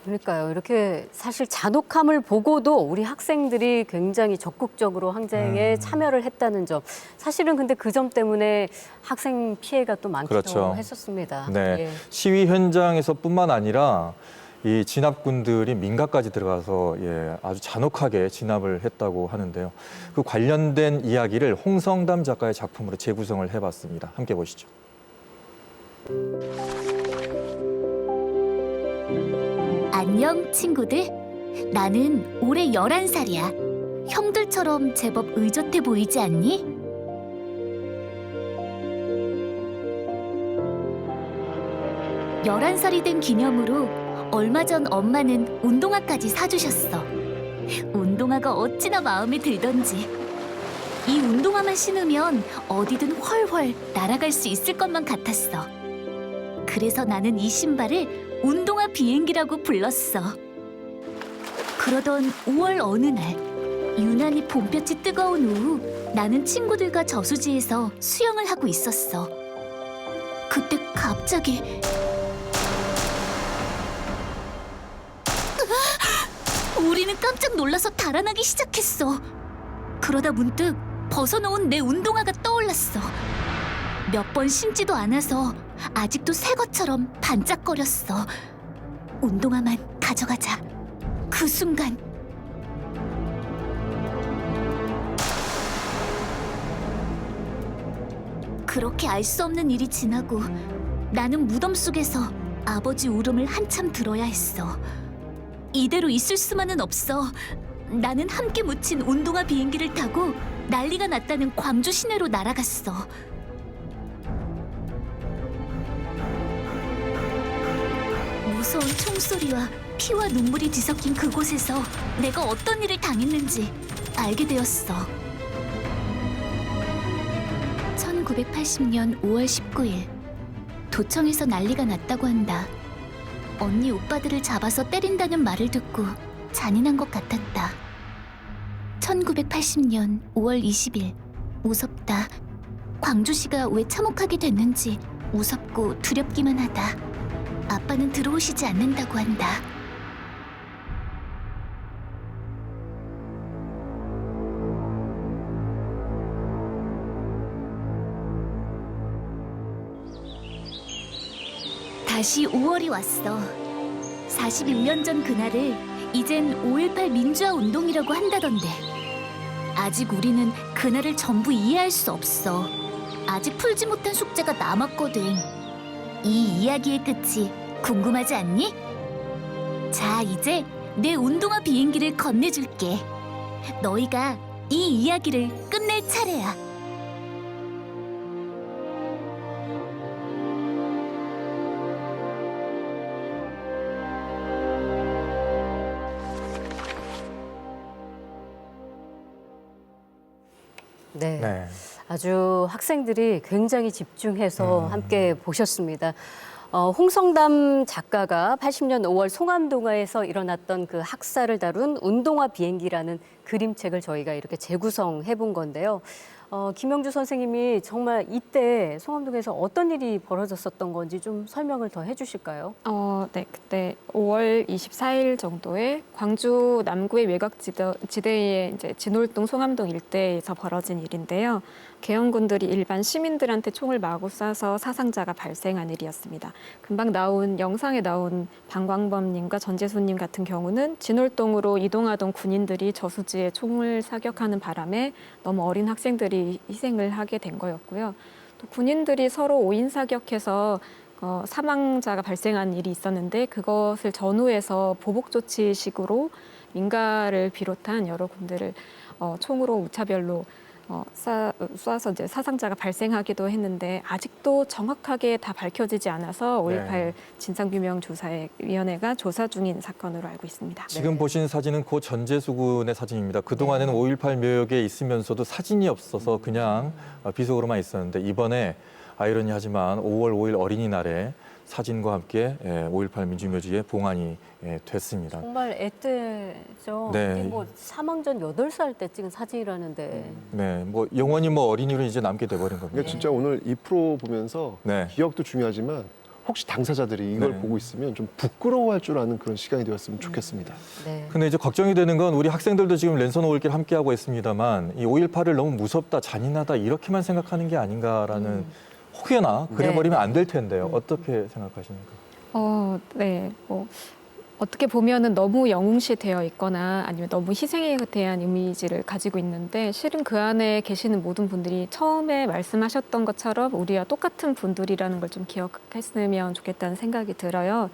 그러니까요. 이렇게 사실 잔혹함을 보고도 우리 학생들이 굉장히 적극적으로 항쟁에 참여를 했다는 점. 사실은 근데 그 점 때문에 학생 피해가 또 많기도 그렇죠. 했었습니다. 네. 예. 시위 현장에서뿐만 아니라 이 진압군들이 민가까지 들어가서 아주 잔혹하게 진압을 했다고 하는데요. 그 관련된 이야기를 홍성담 작가의 작품으로 재구성을 해봤습니다. 함께 보시죠. 안녕 친구들. 나는 올해 11살이야. 형들처럼 제법 의젓해 보이지 않니? 열한 살이 된 기념으로 얼마 전 엄마는 운동화까지 사주셨어. 운동화가 어찌나 마음에 들던지. 이 운동화만 신으면 어디든 훨훨 날아갈 수 있을 것만 같았어. 그래서 나는 이 신발을 운동화 비행기라고 불렀어. 그러던 5월 어느 날, 유난히 봄볕이 뜨거운 오후, 나는 친구들과 저수지에서 수영을 하고 있었어. 그때 갑자기 우리는 깜짝 놀라서 달아나기 시작했어. 그러다 문득 벗어놓은 내 운동화가 떠올랐어. 몇 번 신지도 않아서 아직도 새 것처럼 반짝거렸어. 운동화만 가져가자. 그 순간 그렇게 알 수 없는 일이 지나고 나는 무덤 속에서 아버지 울음을 한참 들어야 했어. 이대로 있을 수만은 없어. 나는 함께 묻힌 운동화 비행기를 타고 난리가 났다는 광주 시내로 날아갔어. 무서운 총소리와 피와 눈물이 뒤섞인 그곳에서 내가 어떤 일을 당했는지 알게 되었어. 1980년 5월 19일 도청에서 난리가 났다고 한다. 언니 오빠들을 잡아서 때린다는 말을 듣고 잔인한 것 같았다. 1980년 5월 20일 무섭다. 광주시가 왜 참혹하게 됐는지 무섭고 두렵기만 하다. 아빠는 들어오시지 않는다고 한다. 다시 5월이 왔어. 41년 전 그날을 이젠 5.18 민주화 운동이라고 한다던데. 아직 우리는 그날을 전부 이해할 수 없어. 아직 풀지 못한 숙제가 남았거든. 이 이야기의 끝이 궁금하지 않니? 자, 이제 내 운동화 비행기를 건네줄게. 너희가 이 이야기를 끝낼 차례야. 네. 네. 아주 학생들이 굉장히 집중해서 함께 보셨습니다. 홍성담 작가가 80년 5월 송암동화에서 일어났던 그 학살을 다룬 운동화 비행기라는 그림책을 저희가 이렇게 재구성해 본 건데요. 김영주 선생님이 정말 이때 송암동에서 어떤 일이 벌어졌었던 건지 좀 설명을 더 해주실까요? 네, 그때 5월 24일 정도에 광주 남구의 외곽지대의 이제 진월동 송암동 일대에서 벌어진 일인데요. 계엄군들이 일반 시민들한테 총을 마구 쏴서 사상자가 발생한 일이었습니다. 금방 나온 영상에 나온 방광범님과 전재수님 같은 경우는 진월동으로 이동하던 군인들이 저수지에 총을 사격하는 바람에 너무 어린 학생들이 희생을 하게 된 거였고요. 또 군인들이 서로 오인 사격해서 사망자가 발생한 일이 있었는데 그것을 전후해서 보복 조치식으로 민가를 비롯한 여러 군데를 총으로 무차별로 쏴서 이제 사상자가 발생하기도 했는데 아직도 정확하게 다 밝혀지지 않아서 5.18 진상규명조사위원회가 조사 중인 사건으로 알고 있습니다. 지금 보신 사진은 고 전재수 군의 사진입니다. 그동안에는 5.18 묘역에 있으면서도 사진이 없어서 그냥 비속어로만 있었는데 이번에 아이러니하지만 5월 5일 어린이날에 사진과 함께 5.18 민주묘지에 봉안이 됐습니다. 정말 애때죠. 네. 이게 뭐 사망 전 8살 때 찍은 사진이라는데. 네, 뭐 영원히 뭐 어린이로 이제 남게 돼버린 겁니다. 그러니까 진짜 오늘 이 프로 보면서 네. 기억도 중요하지만 혹시 당사자들이 이걸 네. 보고 있으면 좀 부끄러워할 줄 아는 그런 시간이 되었으면 좋겠습니다. 네. 근데 이제 걱정이 되는 건 우리 학생들도 지금 랜선 5.1길 함께하고 있습니다만 이 5.18을 너무 무섭다, 잔인하다 이렇게만 생각하는 게 아닌가라는 혹여나 그래버리면 안 될 텐데요. 어떻게 생각하십니까? 네, 어떻게 보면은 너무 영웅시되어 있거나 아니면 너무 희생에 대한 이미지를 가지고 있는데 실은 그 안에 계시는 모든 분들이 처음에 말씀하셨던 것처럼 우리와 똑같은 분들이라는 걸 좀 기억했으면 좋겠다는 생각이 들어요.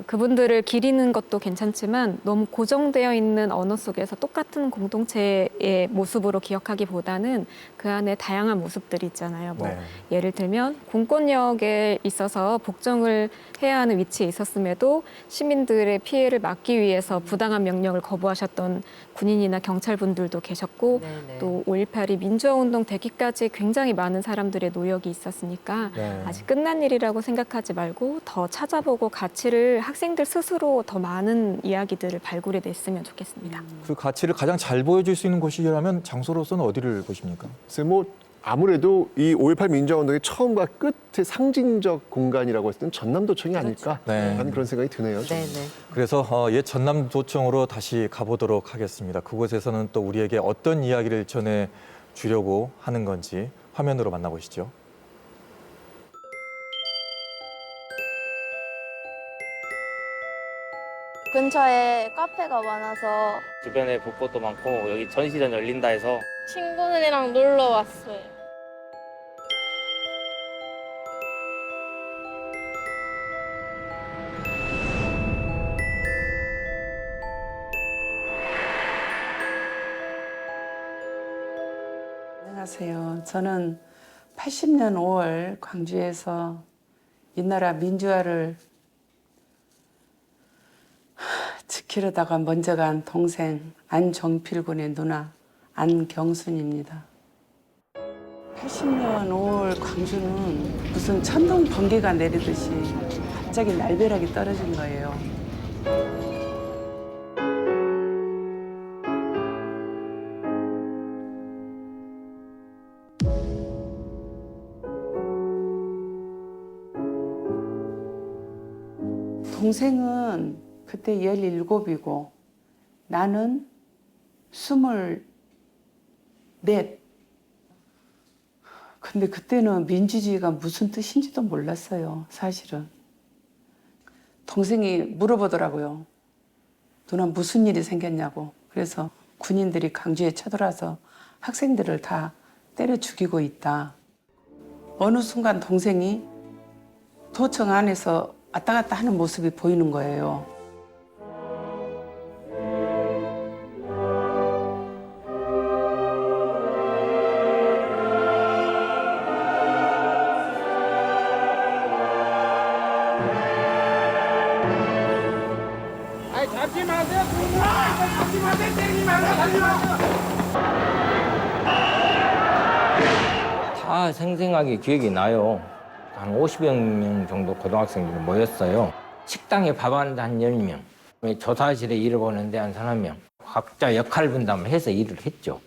그분들을 기리는 것도 괜찮지만 너무 고정되어 있는 언어 속에서 똑같은 공동체의 모습으로 기억하기보다는 그 안에 다양한 모습들이 있잖아요. 네. 예를 들면 공권력에 있어서 복종을 해야 하는 위치에 있었음에도 시민들의 피해를 막기 위해서 부당한 명령을 거부하셨던 군인이나 경찰분들도 계셨고 네네. 또 5.18이 민주화운동 되기까지 굉장히 많은 사람들의 노력이 있었으니까 네. 아직 끝난 일이라고 생각하지 말고 더 찾아보고 가치를 학생들 스스로 더 많은 이야기들을 발굴해냈으면 좋겠습니다. 그 가치를 가장 잘 보여줄 수 있는 곳이라면 장소로서는 어디를 보십니까? 글쎄 아무래도 이 5.18 민주화운동의 처음과 끝의 상징적 공간이라고 했을 때는 전남도청이 아닐까 네. 하는 그런 생각이 드네요. 저는. 네네. 그래서 옛 전남도청으로 다시 가보도록 하겠습니다. 그곳에서는 또 우리에게 어떤 이야기를 전해 주려고 하는 건지 화면으로 만나보시죠. 근처에 카페가 많아서 주변에 볼 것도 많고 여기 전시전 열린다 해서 친구들이랑 놀러 왔어요. 안녕하세요. 저는 80년 5월 광주에서 이 나라 민주화를 지키려다가 먼저 간 동생 안종필 군의 누나 안경순입니다. 80년 5월 광주는 무슨 천둥 번개가 내리듯이 갑자기 날벼락이 떨어진 거예요. 동생은 그때 17이고 나는 24. 근데 그때는 민주주의가 무슨 뜻인지도 몰랐어요, 사실은. 동생이 물어보더라고요. 누나 무슨 일이 생겼냐고. 그래서 군인들이 강주에 쳐들어와서 학생들을 다 때려 죽이고 있다. 어느 순간 동생이 도청 안에서 왔다 갔다 하는 모습이 보이는 거예요. 잡지 마세요. 잡지 마세요. 때리지 마세요. 잡지 마세요. 다 생생하게 기억이 나요. 한 50여 명 정도 고등학생들이 모였어요. 식당에 밥 한 10명, 조사실에 일을 보는데 한 3명. 각자 역할 분담을 해서 일을 했죠.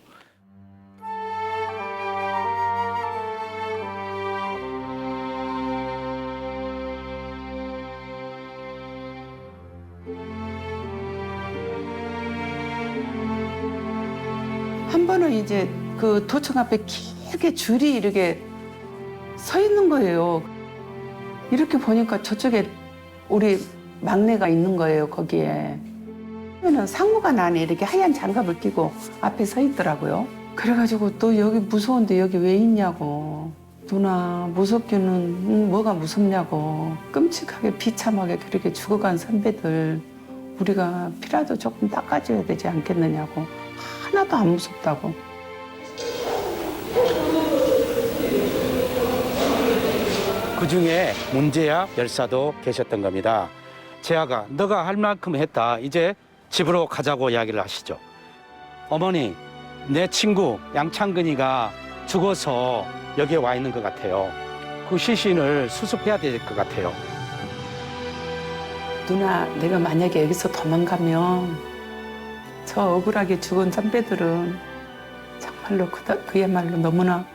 한 번은 이제 그 도청 앞에 길게 줄이 이렇게 서 있는 거예요. 이렇게 보니까 저쪽에 우리 막내가 있는 거예요, 거기에. 그러면 상무관 안에 이렇게 하얀 장갑을 끼고 앞에 서 있더라고요. 그래가지고 또 여기 무서운데 여기 왜 있냐고. 누나 무섭기는 뭐가 무섭냐고. 끔찍하게 비참하게 그렇게 죽어간 선배들 우리가 피라도 조금 닦아줘야 되지 않겠느냐고. 하나도 안 무섭다고. 그중에 문제야 열사도 계셨던 겁니다. 재하가 너가 할 만큼 했다. 이제 집으로 가자고 이야기를 하시죠. 어머니, 내 친구 양창근이가 죽어서 여기에 와 있는 것 같아요. 그 시신을 수습해야 될 것 같아요. 누나, 내가 만약에 여기서 도망가면 저 억울하게 죽은 선배들은 정말로 그야말로 너무나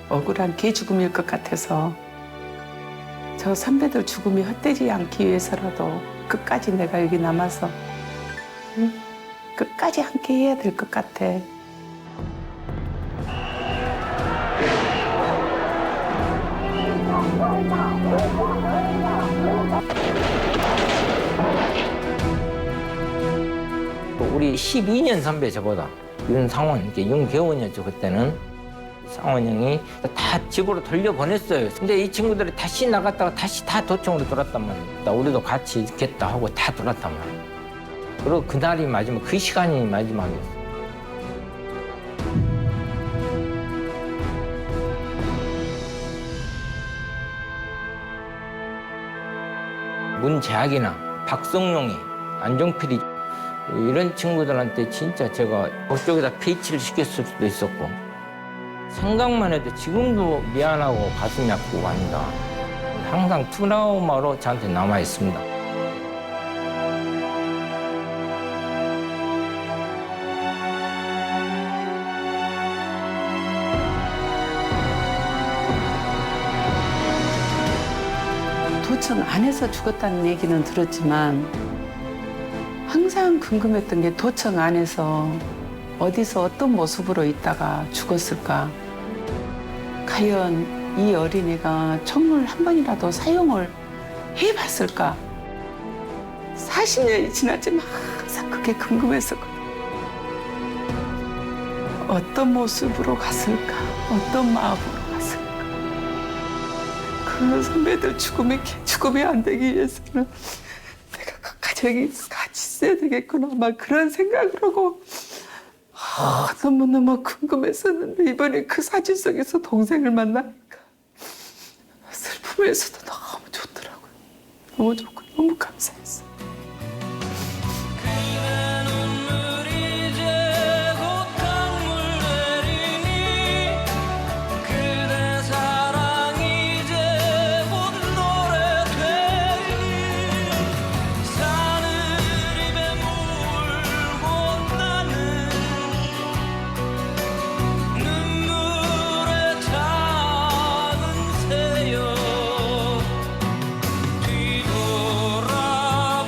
억울한 개 죽음일 것 같아서 저 선배들 죽음이 헛되지 않기 위해서라도 끝까지 내가 여기 남아서 끝까지 함께 해야 될 것 같아. 우리 12년 선배 저보다 윤상원, 윤계원이었죠 그때는. 상원 형이 다 집으로 돌려보냈어요. 근데 이 친구들이 다시 나갔다가 다시 다 도청으로 돌았단 말이에요. 우리도 같이 있겠다 하고 다 돌았단 말이에요. 그리고 그날이 마지막, 그 시간이 마지막이었어요. 문재학이나 박성용이, 안종필이 이런 친구들한테 진짜 제가 그쪽에다 페이치를 시켰을 수도 있었고 생각만 해도 지금도 미안하고 가슴이 아프고 합니다. 항상 트라우마로 저한테 남아 있습니다. 도청 안에서 죽었다는 얘기는 들었지만 항상 궁금했던 게 도청 안에서 어디서 어떤 모습으로 있다가 죽었을까? 과연 이 어린이가 총을 한 번이라도 사용을 해봤을까? 40년이 지났지만 항상 그게 궁금했었거든요. 어떤 모습으로 갔을까? 어떤 마음으로 갔을까? 그 선배들 죽음이 안 되기 위해서는 내가 끝까지 여기 같이 있어야 되겠구나. 막 그런 생각을 하고 너무너무 궁금했었는데 이번에 그 사진 속에서 동생을 만나니까 슬픔에서도 너무 좋더라고요. 너무 좋고 너무 감사했어요. 뒤돌아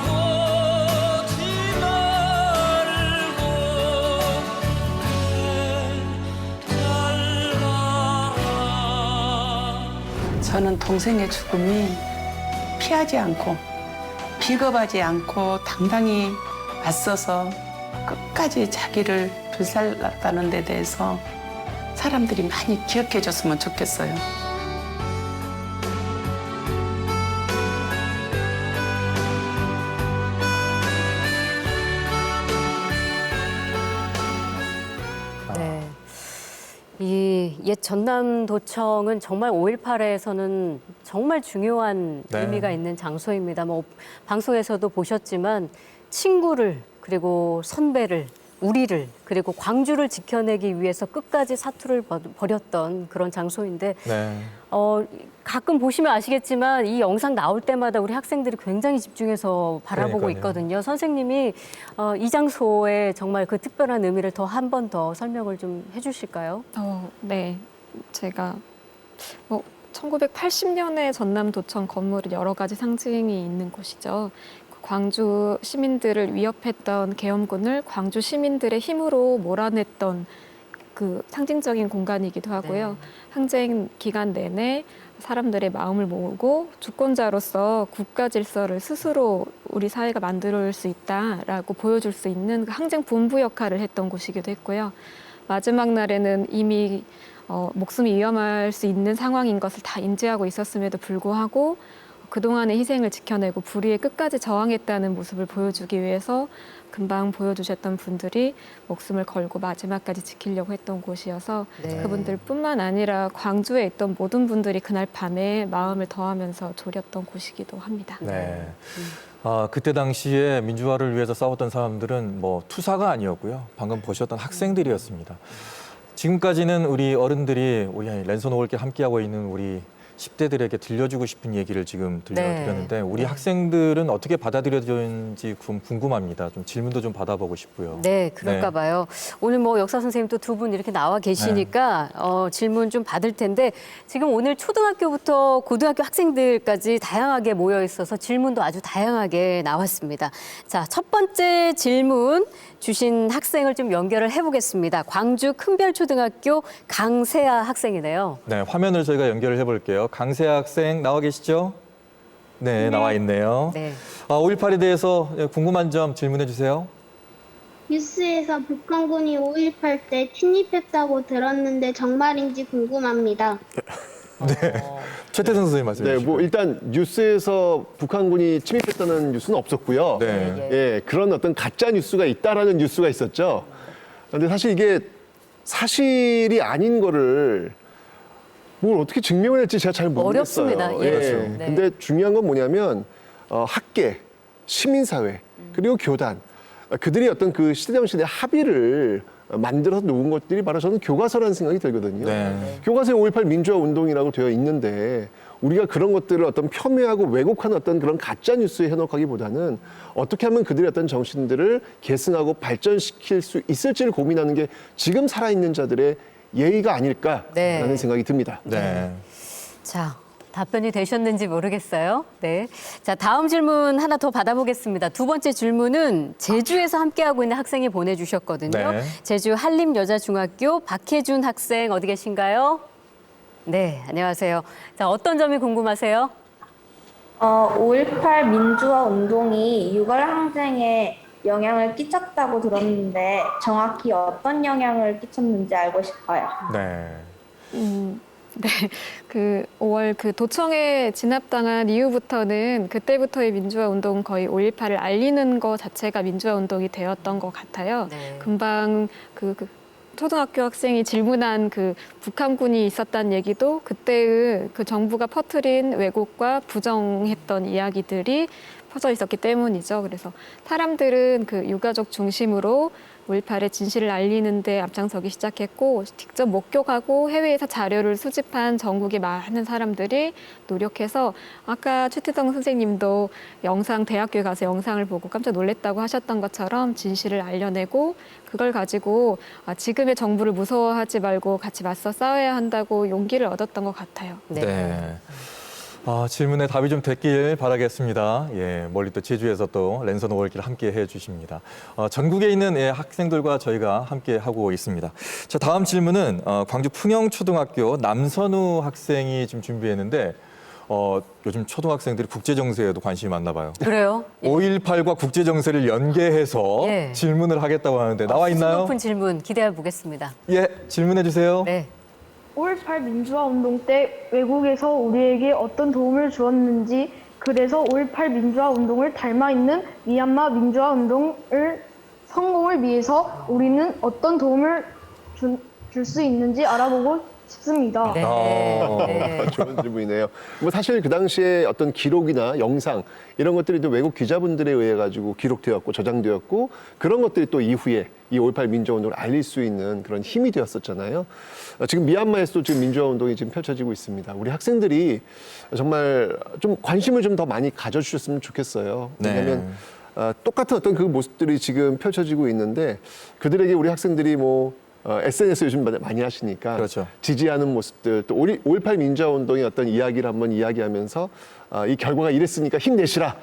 저는 동생의 죽음이 피하지 않고 비겁하지 않고 당당히 맞서서 끝까지 자기를 불살랐다는 데 대해서 사람들이 많이 기억해 줬으면 좋겠어요. 네. 이 옛 전남도청은 정말 5.18에서는 정말 중요한 네. 의미가 있는 장소입니다. 뭐 방송에서도 보셨지만 친구를 그리고 선배를 우리를 그리고 광주를 지켜내기 위해서 끝까지 사투를 벌였던 그런 장소인데 네. 가끔 보시면 아시겠지만 이 영상 나올 때마다 우리 학생들이 굉장히 집중해서 바라보고 그러니까요. 있거든요. 선생님이 이 장소에 정말 그 특별한 의미를 더 한 번 더 설명을 좀 해주실까요? 네. 제가 1980년에 전남도청 건물은 여러 가지 상징이 있는 곳이죠. 광주 시민들을 위협했던 계엄군을 광주 시민들의 힘으로 몰아냈던 그 상징적인 공간이기도 하고요. 항쟁 기간 내내 사람들의 마음을 모으고 주권자로서 국가 질서를 스스로 우리 사회가 만들 수 있다라고 보여줄 수 있는 그 항쟁 본부 역할을 했던 곳이기도 했고요. 마지막 날에는 이미 목숨이 위험할 수 있는 상황인 것을 다 인지하고 있었음에도 불구하고 그동안의 희생을 지켜내고 불의에 끝까지 저항했다는 모습을 보여주기 위해서 금방 보여주셨던 분들이 목숨을 걸고 마지막까지 지키려고 했던 곳이어서 네. 그분들뿐만 아니라 광주에 있던 모든 분들이 그날 밤에 마음을 더하면서 졸였던 곳이기도 합니다. 네. 그때 당시에 민주화를 위해서 싸웠던 사람들은 뭐 투사가 아니었고요. 방금 보셨던 학생들이었습니다. 지금까지는 우리 어른들이 우리 랜선 5월께 함께하고 있는 우리 10대들에게 들려주고 싶은 얘기를 지금 들려드렸는데 우리 학생들은 어떻게 받아들여졌는지 궁금합니다. 좀 질문도 좀 받아보고 싶고요. 네, 그럴까 봐요. 오늘 뭐 역사 선생님 또 두 분 이렇게 나와 계시니까 질문 좀 받을 텐데 지금 오늘 초등학교부터 고등학교 학생들까지 다양하게 모여 있어서 질문도 아주 다양하게 나왔습니다. 자, 첫 번째 질문 주신 학생을 좀 연결을 해보겠습니다. 광주 큰별초등학교 강세아 학생이네요. 네, 화면을 저희가 연결을 해볼게요. 강세아 학생 나와 계시죠? 네, 나와 있네요. 네. 5.18에 대해서 궁금한 점 질문해 주세요. 뉴스에서 북한군이 5.18 때 침입했다고 들었는데 정말인지 궁금합니다. 네, 최태성 선생님 말씀해 주시죠. 뭐 일단 뉴스에서 북한군이 침입했다는 뉴스는 없었고요. 네. 예, 그런 어떤 가짜 뉴스가 있다라는 뉴스가 있었죠. 그런데 사실 이게 사실이 아닌 거를 뭘 어떻게 증명을 할지 제가 잘 모르겠어요. 어렵습니다. 예. 그렇죠. 네. 근데 중요한 건 뭐냐면 학계, 시민사회, 그리고 교단 그들이 어떤 그 시대정신의 합의를 만들어서 놓은 것들이 바로 저는 교과서라는 생각이 들거든요. 네. 교과서에 5.18 민주화 운동이라고 되어 있는데 우리가 그런 것들을 어떤 폄훼하고 왜곡한 어떤 그런 가짜 뉴스에 현혹하기보다는 어떻게 하면 그들의 어떤 정신들을 계승하고 발전시킬 수 있을지를 고민하는 게 지금 살아있는 자들의 예의가 아닐까라는 생각이 듭니다. 네. 자, 답변이 되셨는지 모르겠어요. 네. 자, 다음 질문 하나 더 받아보겠습니다. 두 번째 질문은 제주에서 함께하고 있는 학생이 보내주셨거든요. 네. 제주 한림여자중학교 박혜준 학생 어디 계신가요? 네, 안녕하세요. 자, 어떤 점이 궁금하세요? 5.18 민주화 운동이 6월 항쟁에 영향을 끼쳤다고 들었는데 정확히 어떤 영향을 끼쳤는지 알고 싶어요. 네. 네, 그 5월 그 도청에 진압당한 이후부터는 그때부터의 민주화 운동은 거의 5.18을 알리는 것 자체가 민주화 운동이 되었던 것 같아요. 금방 그 초등학교 학생이 질문한 그 북한군이 있었다는 얘기도 그때의 그 정부가 퍼뜨린 왜곡과 부정했던 이야기들이 퍼져 있었기 때문이죠. 그래서 사람들은 그 유가족 중심으로 5.18의 진실을 알리는 데 앞장서기 시작했고 직접 목격하고 해외에서 자료를 수집한 전국의 많은 사람들이 노력해서 아까 최태성 선생님도 대학교에 가서 영상을 보고 깜짝 놀랐다고 하셨던 것처럼 진실을 알려내고 그걸 가지고 지금의 정부를 무서워하지 말고 같이 맞서 싸워야 한다고 용기를 얻었던 것 같아요. 네. 질문에 답이 좀 됐길 바라겠습니다. 예, 멀리 또 제주에서 또 랜선 5월길 함께 해주십니다. 전국에 있는 학생들과 저희가 함께 하고 있습니다. 자, 다음 질문은 광주 풍영초등학교 남선우 학생이 지금 준비했는데 요즘 초등학생들이 국제정세에도 관심이 많나 봐요. 그래요? 5.18과 국제정세를 연계해서 예. 질문을 하겠다고 하는데 나와 있나요? 높은 질문 기대해 보겠습니다. 예, 질문해 주세요. 네. 5.18 민주화 운동 때 외국에서 우리에게 어떤 도움을 주었는지, 그래서 5.18 민주화 운동을 닮아 있는 미얀마 민주화 운동을 성공을 위해서 우리는 어떤 도움을 줄 수 있는지 알아보고 싶습니다. 좋은 질문이네요. 뭐 사실 그 당시에 어떤 기록이나 영상 이런 것들이 또 외국 기자분들에 의해 가지고 기록되었고 저장되었고 그런 것들이 또 이후에 이 5.18 민주화 운동을 알릴 수 있는 그런 힘이 되었었잖아요. 지금 미얀마에서도 지금 민주화 운동이 지금 펼쳐지고 있습니다. 우리 학생들이 정말 좀 관심을 좀 더 많이 가져주셨으면 좋겠어요. 왜냐하면 똑같은 어떤 그 모습들이 지금 펼쳐지고 있는데 그들에게 우리 학생들이 뭐 SNS 요즘 많이 하시니까 그렇죠. 지지하는 모습들 또 5.18 민주화 운동의 어떤 이야기를 한번 이야기하면서 이 결과가 이랬으니까 힘내시라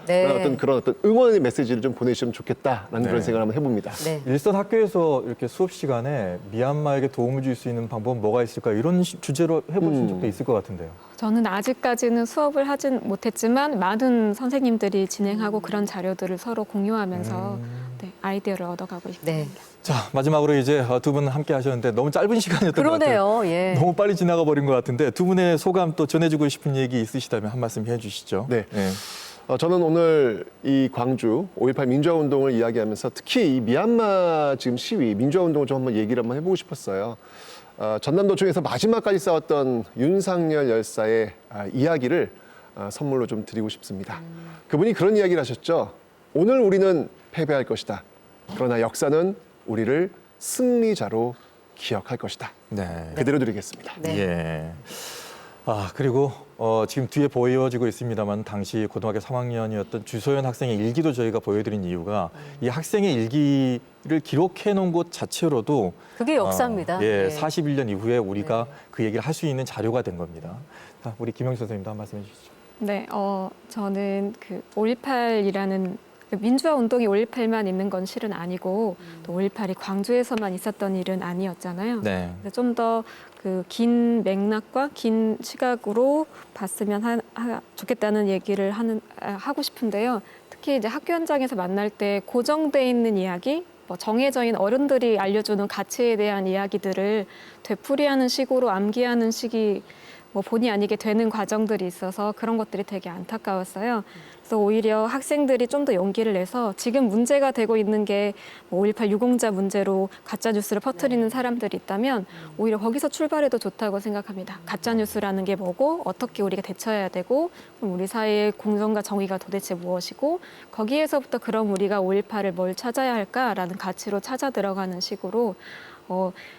그런 어떤 응원의 메시지를 좀 보내주시면 좋겠다라는 그런 생각을 한번 해봅니다. 일선 학교에서 이렇게 수업 시간에 미얀마에게 도움을 줄 수 있는 방법은 뭐가 있을까 이런 주제로 해보신 적도 있을 것 같은데요. 저는 아직까지는 수업을 하진 못했지만 많은 선생님들이 진행하고 그런 자료들을 서로 공유하면서 아이디어를 얻어가고 있습니다. 자, 마지막으로 이제 두 분 함께 하셨는데 너무 짧은 시간이었던 것 같아요. 예. 너무 빨리 지나가 버린 것 같은데 두 분의 소감 또 전해주고 싶은 얘기 있으시다면 한 말씀 해주시죠. 네. 저는 오늘 이 광주 5.18 민주화 운동을 이야기하면서 특히 이 미얀마 지금 시위 민주화 운동을 좀 한번 얘기를 한번 해보고 싶었어요. 전남도청에서 마지막까지 싸웠던 윤상열 열사의 이야기를 선물로 좀 드리고 싶습니다. 그분이 그런 이야기를 하셨죠. 오늘 우리는 패배할 것이다. 그러나 역사는 우리를 승리자로 기억할 것이다. 그대로 드리겠습니다. 예. 그리고 지금 뒤에 보여지고 있습니다만 당시 고등학교 3학년이었던 주소연 학생의 일기도 저희가 보여드린 이유가 이 학생의 일기를 기록해 놓은 것 자체로도 그게 역사입니다. 41년 이후에 우리가 그 얘기를 할 수 있는 자료가 된 겁니다. 우리 김영수 선생님도 한 말씀 해주시죠. 네, 저는 그 5.18이라는 민주화 운동이 5.18만 있는 건 실은 아니고 또 5.18이 광주에서만 있었던 일은 아니었잖아요. 좀 더 그 긴 맥락과 긴 시각으로 봤으면 좋겠다는 얘기를 하고 싶은데요. 특히 이제 학교 현장에서 만날 때 고정돼 있는 이야기, 뭐 정해져 있는 어른들이 알려주는 가치에 대한 이야기들을 되풀이하는 식으로 암기하는 식이 뭐 본의 아니게 되는 과정들이 있어서 그런 것들이 되게 안타까웠어요. 그래서 오히려 학생들이 좀 더 용기를 내서 지금 문제가 되고 있는 게 5.18 유공자 문제로 가짜 뉴스를 퍼뜨리는 사람들이 있다면 오히려 거기서 출발해도 좋다고 생각합니다. 가짜 뉴스라는 게 뭐고 어떻게 우리가 대처해야 되고 그럼 우리 사회의 공정과 정의가 도대체 무엇이고 거기에서부터 그럼 우리가 5.18을 뭘 찾아야 할까라는 가치로 찾아 들어가는 식으로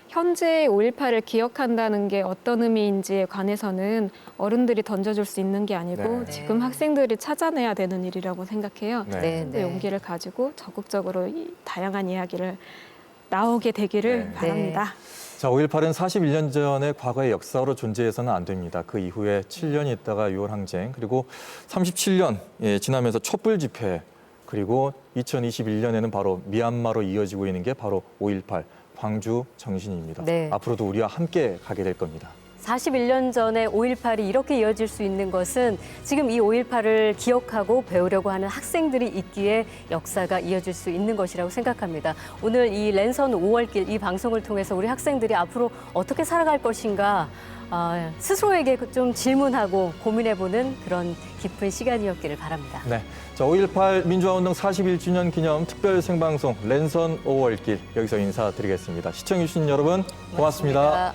현재 5.18을 기억한다는 게 어떤 의미인지에 관해서는 어른들이 던져줄 수 있는 게 아니고 지금 학생들이 찾아내야 되는 일이라고 생각해요. 그 용기를 가지고 적극적으로 다양한 이야기를 나오게 되기를 바랍니다. 자, 5.18은 41년 전의 과거의 역사로 존재해서는 안 됩니다. 그 이후에 7년이 있다가 6월 항쟁, 그리고 37년 지나면서 촛불 집회, 그리고 2021년에는 바로 미얀마로 이어지고 있는 게 바로 5.18 광주 정신입니다. 앞으로도 우리와 함께 가게 될 겁니다. 41년 전에 5.18이 이렇게 이어질 수 있는 것은 지금 이 5.18을 기억하고 배우려고 하는 학생들이 있기에 역사가 이어질 수 있는 것이라고 생각합니다. 오늘 이 랜선 5월길 이 방송을 통해서 우리 학생들이 앞으로 어떻게 살아갈 것인가 스스로에게 좀 질문하고 고민해보는 그런 깊은 시간이었기를 바랍니다. 자, 5.18 민주화운동 41주년 기념 특별 생방송 랜선 5월길 여기서 인사드리겠습니다. 시청해주신 여러분 고맙습니다.